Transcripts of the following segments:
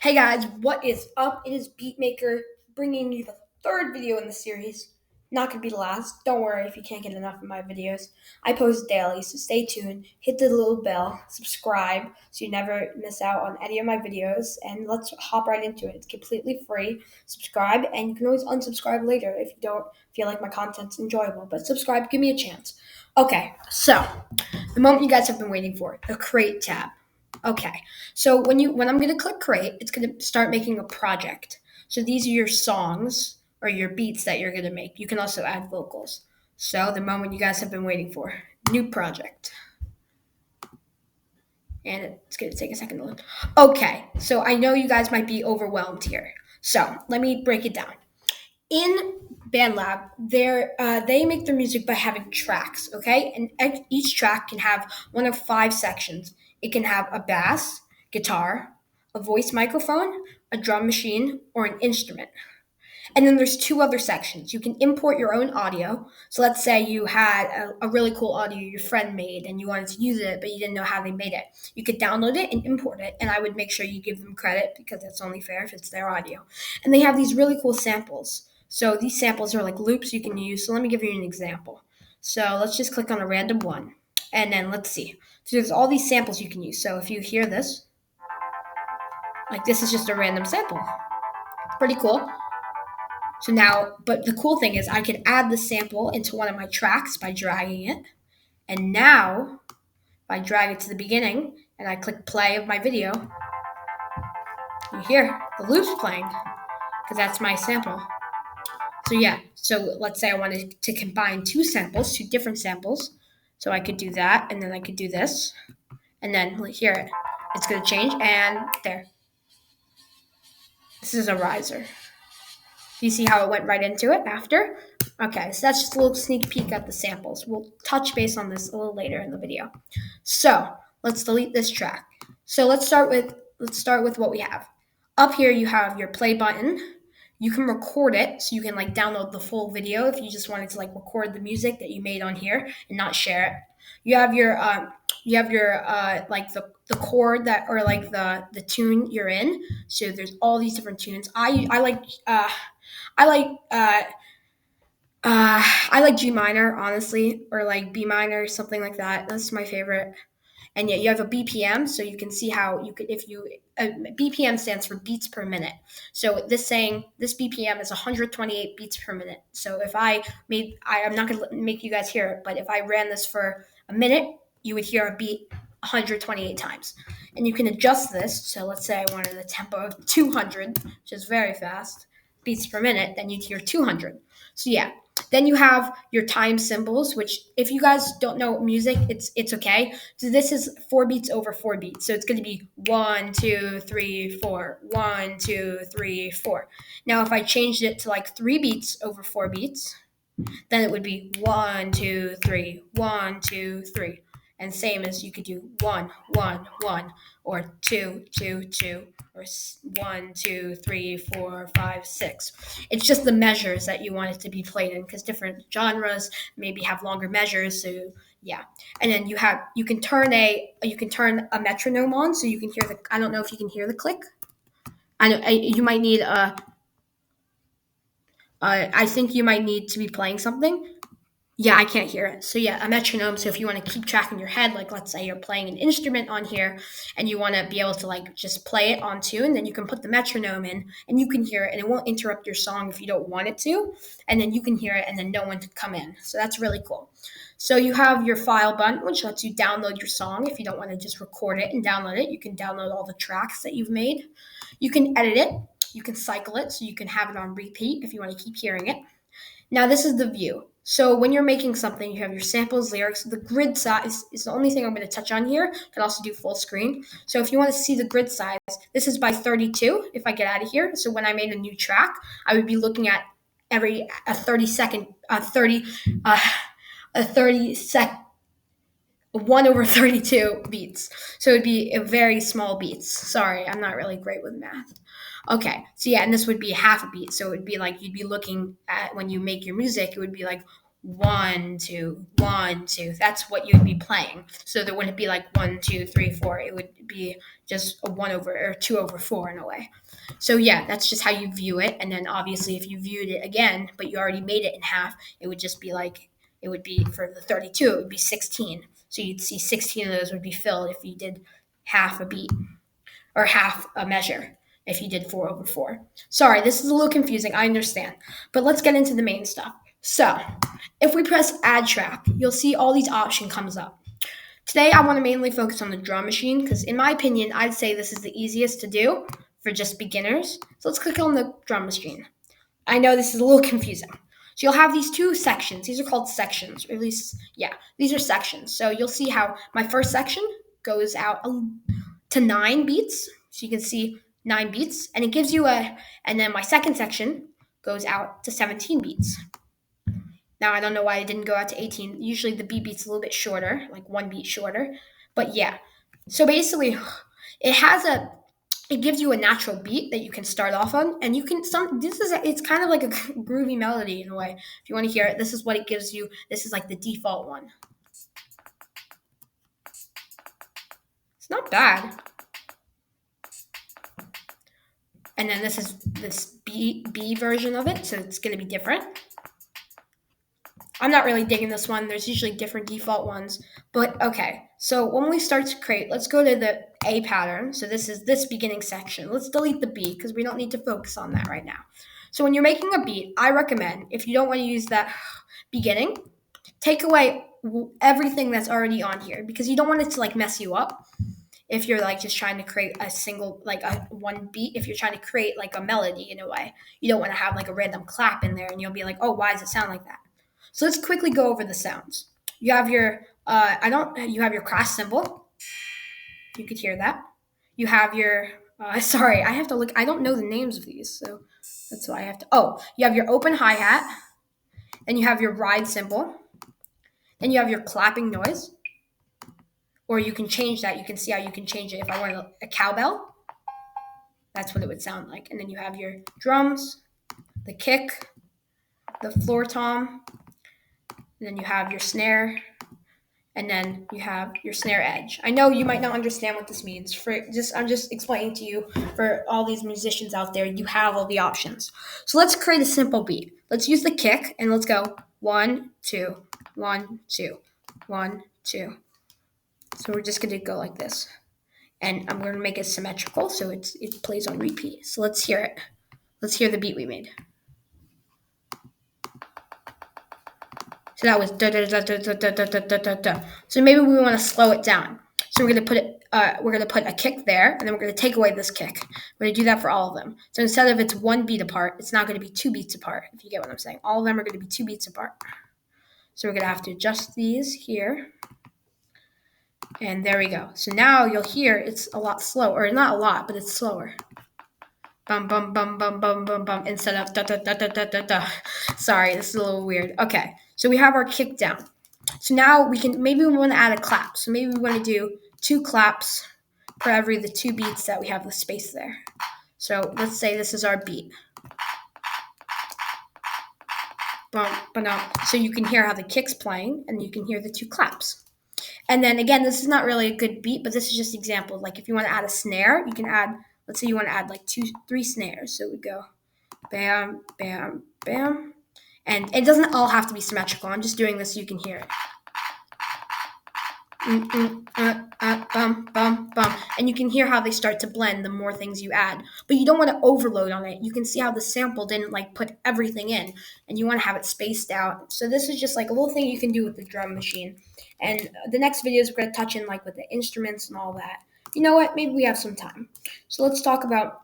Hey guys, what is up? It is Beatmaker bringing you the third video in the series. Not gonna be the last. Don't worry if you can't get enough of my videos. I post daily, so stay tuned. Hit the little bell, subscribe so you never miss out on any of my videos. And let's hop right into it. It's completely free. Subscribe, and you can always unsubscribe later if you don't feel like my content's enjoyable. But subscribe, give me a chance. Okay, so the moment you guys have been waiting for, the Create tab. Okay, so when I'm gonna click create, it's gonna start making a project. So these are your songs or your beats that you're gonna make. You can also add vocals. So the moment you guys have been waiting for, new project, and it's gonna take a second to load. Okay, so I know you guys might be overwhelmed here. So let me break it down. In BandLab, they make their music by having tracks, okay? And each track can have one of five sections. It can have a bass, guitar, a voice microphone, a drum machine, or an instrument. And then there's two other sections. You can import your own audio. So let's say you had a really cool audio your friend made and you wanted to use it, but you didn't know how they made it. You could download it and import it. And I would make sure you give them credit because that's only fair if it's their audio. And they have these really cool samples. So these samples are like loops you can use. So let me give you an example. So let's just click on a random one. And then let's see. So there's all these samples you can use. So if you hear this, like this is just a random sample. Pretty cool. So now, but the cool thing is I can add the sample into one of my tracks by dragging it. And now, if I drag it to the beginning and I click play of my video, you hear the loops playing because that's my sample. So yeah, so let's say I wanted to combine two samples, two different samples. So I could do that, and then I could do this, and then hear it. It's going to change, and there. This is a riser. Do you see how it went right into it after? Okay, so that's just a little sneak peek at the samples. We'll touch base on this a little later in the video. So let's delete this track. So let's start with what we have. Up here you have your play button. You can record it, so you can like download the full video if you just wanted to like record the music that you made on here and not share it. You have your like the chord that or like the tune you're in. So there's all these different tunes. I like I like G minor, honestly, or like B minor, something like that. That's my favorite. And yet you have a BPM, so you can see how you could if you BPM stands for beats per minute. So this BPM is 128 beats per minute. So if I'm not gonna make you guys hear it, but if I ran this for a minute, you would hear a beat 128 times. And you can adjust this. So let's say I wanted a tempo of 200, which is very fast beats per minute, then you'd hear 200. So yeah, then you have your time symbols, which if you guys don't know music, it's okay. So this is 4 beats over 4 beats. So it's going to be 1, 2, 3, 4, 1, 2, 3, 4. Now if I changed it to like 3 beats over 4 beats, then it would be 1, 2, 3, 1, 2, 3. And same as you could do 1, 1, 1, or 2, 2, 2, or 1, 2, 3, 4, 5, 6. It's just the measures that you want it to be played in because different genres maybe have longer measures. So yeah, and then you can turn a metronome on so you can hear the. I don't know if you can hear the click. You might need a. I think you might need to be playing something. Yeah, I can't hear it. So yeah, a metronome. So if you want to keep track in your head, like let's say you're playing an instrument on here and you want to be able to like just play it on tune, then you can put the metronome in and you can hear it and it won't interrupt your song if you don't want it to. And then you can hear it and then no one can come in. So that's really cool. So you have your file button, which lets you download your song. If you don't want to just record it and download it, you can download all the tracks that you've made. You can edit it. You can cycle it so you can have it on repeat if you want to keep hearing it. Now this is the view. So when you're making something, you have your samples, lyrics. The grid size is the only thing I'm going to touch on here. You can also do full screen. So if you want to see the grid size, this is by 32 if I get out of here. So when I made a new track, I would be looking at every a 30 second, 1 over 32 beats. So it'd be a very small beats. Sorry, I'm not really great with math. Okay, so yeah, and this would be half a beat. So it would be like you'd be looking at when you make your music, it would be like 1, 2, 1, 2. That's what you'd be playing. So there wouldn't be like 1, 2, 3, 4. It would be just a 1 over or 2 over 4 in a way. So yeah, that's just how you view it. And then obviously, if you viewed it again, but you already made it in half, it would just be like it would be for the 32. It would be 16. So you'd see 16 of those would be filled if you did half a beat or half a measure if you did 4 over 4. Sorry, this is a little confusing. I understand. But let's get into the main stuff. So, if we press add track, you'll see all these options comes up. Today, I want to mainly focus on the drum machine because, in my opinion, I'd say this is the easiest to do for just beginners. So let's click on the drum machine. I know this is a little confusing. So you'll have these two sections. These are called sections, or at least, yeah, these are sections. So you'll see how my first section goes out to 9 beats. So you can see 9 beats, and it gives you and then my second section goes out to 17 beats. Now, I don't know why it didn't go out to 18. Usually the beat's a little bit shorter, like 1 beat shorter. But yeah. So basically, it gives you a natural beat that you can start off on, and it's kind of like a groovy melody in a way. If you want to hear it, this is what it gives you. This is like the default one. It's not bad. And then this is this B version of it, so it's going to be different. I'm not really digging this one. There's usually different default ones. But okay, so when we start to create, let's go to the A pattern. So this is this beginning section. Let's delete the B because we don't need to focus on that right now. So when you're making a beat, I recommend, if you don't want to use that beginning, take away everything that's already on here because you don't want it to like mess you up. If you're like just trying to create a single, like a one beat, if you're trying to create like a melody in a way, you don't want to have like a random clap in there and you'll be like, oh, why does it sound like that? So let's quickly go over the sounds. You have your you have your crash cymbal. You could hear that. You have your sorry, I have to look. I don't know the names of these, so that's why I have to. Oh, you have your open hi hat, then you have your ride cymbal, then you have your clapping noise, or you can change that. You can see how you can change it. If I want a cowbell, that's what it would sound like. And then you have your drums, the kick, the floor tom, and then you have your snare, and then you have your snare edge. I know you might not understand what this means. I'm just explaining to you for all these musicians out there, you have all the options. So let's create a simple beat. Let's use the kick and let's go 1, 2, 1, 2, 1, 2. So we're just gonna go like this. And I'm gonna make it symmetrical so it plays on repeat. So let's hear it. Let's hear the beat we made. So that was da da da da da da da da da da. So maybe we want to slow it down. So we're gonna put a kick there, and then we're gonna take away this kick. We're gonna do that for all of them. So instead of it's 1 beat apart, it's not gonna be 2 beats apart. If you get what I'm saying, all of them are gonna be 2 beats apart. So we're gonna have to adjust these here, and there we go. So now you'll hear it's a lot slower, or not a lot, but it's slower. Bum bum bum bum bum bum bum instead of da da da da da da da. Sorry, this is a little weird. Okay, so we have our kick down. So now we want to add a clap. So maybe we want to do 2 claps for every the 2 beats that we have the space there. So let's say this is our beat. So you can hear how the kick's playing and you can hear the 2 claps. And then again, this is not really a good beat, but this is just example. Like if you want to add a snare, you can add, let's say you want to add like 2, 3 snares. So it would go bam, bam, bam. And it doesn't all have to be symmetrical. I'm just doing this so you can hear it. Bum, bum, bum. And you can hear how they start to blend the more things you add. But you don't want to overload on it. You can see how the sample didn't like put everything in. And you want to have it spaced out. So this is just like a little thing you can do with the drum machine. And the next videos we're going to touch in like with the instruments and all that. You know what? Maybe we have some time. So let's talk about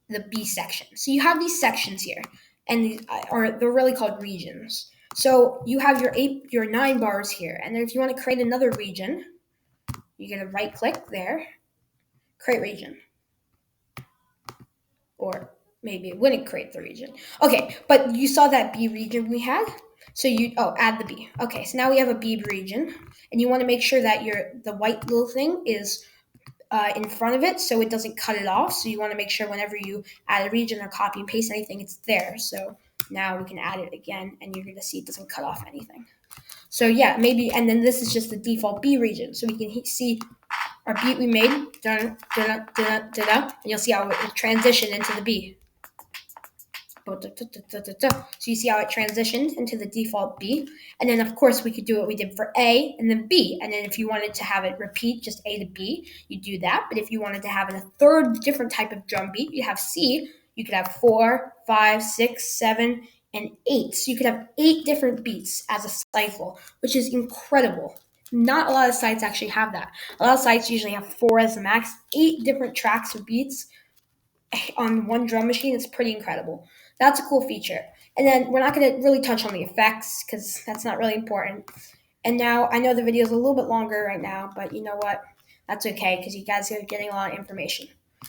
the B section. So you have these sections here. And they're really called regions. So you have your 9 bars here, and then if you want to create another region, you're gonna right click there, create region. Or maybe it wouldn't create the region. Okay, but you saw that B region we had. So add the B. Okay, so now we have a B region, and you want to make sure that the white little thing is in front of it so it doesn't cut it off. So you want to make sure whenever you add a region or copy and paste anything, it's there. So Now we can add it again, and you're gonna see it doesn't cut off anything. So yeah, maybe, and then this is just the default B region. So we can see our beat we made, dun, dun, dun, dun, dun, and you'll see how it transitioned into the B. So you see how it transitioned into the default B. And then, of course, we could do what we did for A and then B. And then if you wanted to have it repeat just A to B, you do that. But if you wanted to have a third different type of drum beat, you have C. You could have 4, 5, 6, 7, and 8. So you could have 8 different beats as a cycle, which is incredible. Not a lot of sites actually have that. A lot of sites usually have 4 as the max. 8 different tracks or beats on one drum machine is pretty incredible. That's a cool feature. And then we're not going to really touch on the effects because that's not really important. And now I know the video is a little bit longer right now, but you know what? That's okay because you guys are getting a lot of information.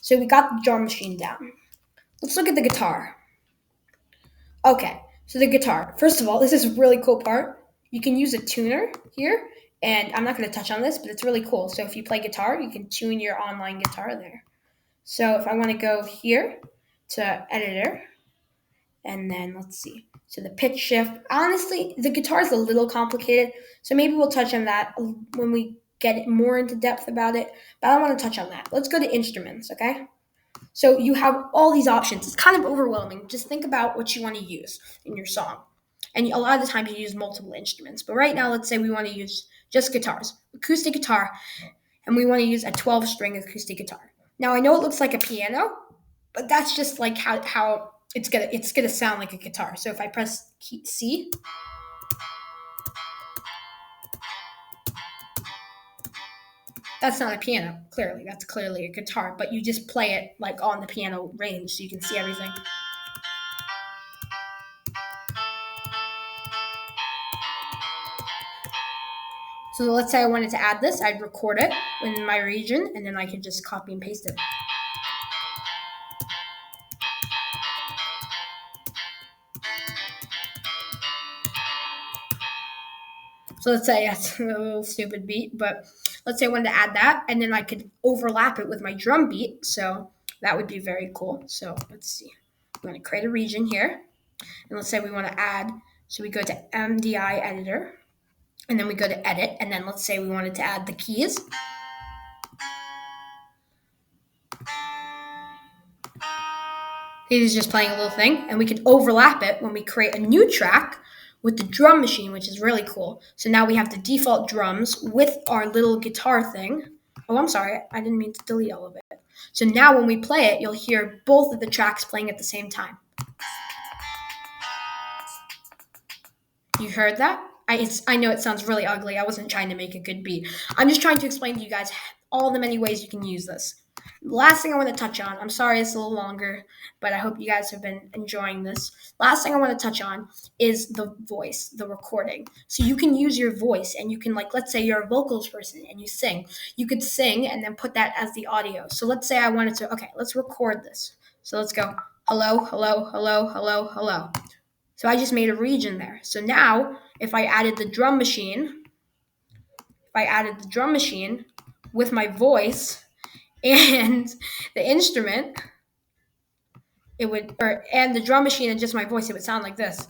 So we got the drum machine down. Let's look at the guitar. Okay, so the guitar. First of all, this is a really cool part. You can use a tuner here, and I'm not going to touch on this, but it's really cool. So if you play guitar, you can tune your online guitar there. So if I want to go here to editor, and then let's see. So the pitch shift. Honestly, the guitar is a little complicated, so maybe we'll touch on that when we get more into depth about it. But I don't want to touch on that. Let's go to instruments, okay? So you have all these options. It's kind of overwhelming. Just think about what you want to use in your song. And a lot of the time you use multiple instruments. But right now, let's say we want to use just guitars, acoustic guitar, and we want to use a 12-string acoustic guitar. Now I know it looks like a piano, but that's just like how it's gonna sound like a guitar. So if I press key C, that's not a piano. Clearly, that's clearly a guitar. But you just play it like on the piano range, so you can see everything. So let's say I wanted to add this, I'd record it in my region, and then I could just copy and paste it. So let's say that's a little stupid beat, but let's say I wanted to add that, and then I could overlap it with my drum beat. So that would be very cool. So let's see. I'm going to create a region here, and let's say we want to add. So we go to MDI editor, and then we go to edit, and then let's say we wanted to add the keys. He's just playing a little thing, and we can overlap it when we create a new track with the drum machine, which is really cool. So now we have the default drums with our little guitar thing. Oh, I'm sorry, I didn't mean to delete all of it. So now when we play it, you'll hear both of the tracks playing at the same time. You heard that? I know it sounds really ugly. I wasn't trying to make a good beat. I'm just trying to explain to you guys all the many ways you can use this. Last thing I want to touch on, I'm sorry it's a little longer, but I hope you guys have been enjoying this. Last thing I want to touch on is the voice, the recording. So you can use your voice and you can, like, let's say you're a vocals person and you sing. You could sing and then put that as the audio. So let's say I wanted to, okay, let's record this. So let's go, hello, hello, hello, hello, hello. So I just made a region there. So now if I added the drum machine, with my voice and the instrument, and the drum machine and just my voice, it would sound like this. Hello,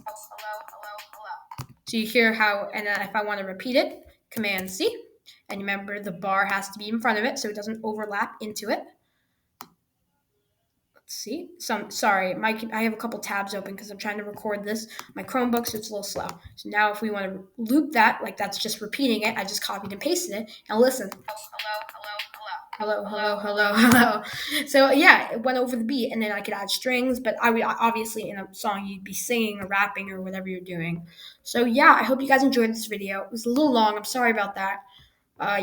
hello, hello. So you hear how, and then if I want to repeat it, Command C. And remember, the bar has to be in front of it so it doesn't overlap into it. See, sorry, I have a couple tabs open because I'm trying to record this. My Chromebook, so it's a little slow. So now if we want to loop that, like that's just repeating it, I just copied and pasted it, and listen. Hello, hello, hello, hello. So yeah, it went over the beat, and then I could add strings, but I would obviously in a song you'd be singing or rapping or whatever you're doing. So yeah, I hope you guys enjoyed this video. It was a little long. I'm sorry about that.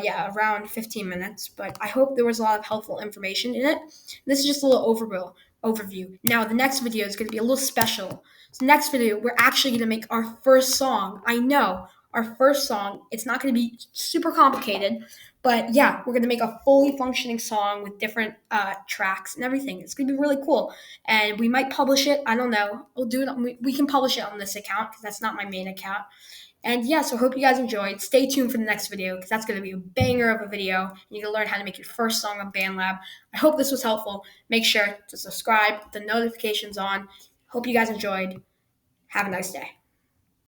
Yeah, around 15 minutes, but I hope there was a lot of helpful information in it. This is just a little overview. Now, the next video is going to be a little special. So, next video, we're actually going to make our first song. I know, our first song. It's not going to be super complicated, but yeah, we're going to make a fully functioning song with different tracks and everything. It's going to be really cool, and we might publish it. I don't know. We'll do it. We can publish it on this account because that's not my main account. And yeah, so hope you guys enjoyed. Stay tuned for the next video because that's going to be a banger of a video. You're going to learn how to make your first song on BandLab. I hope this was helpful. Make sure to subscribe, put the notifications on. Hope you guys enjoyed. Have a nice day.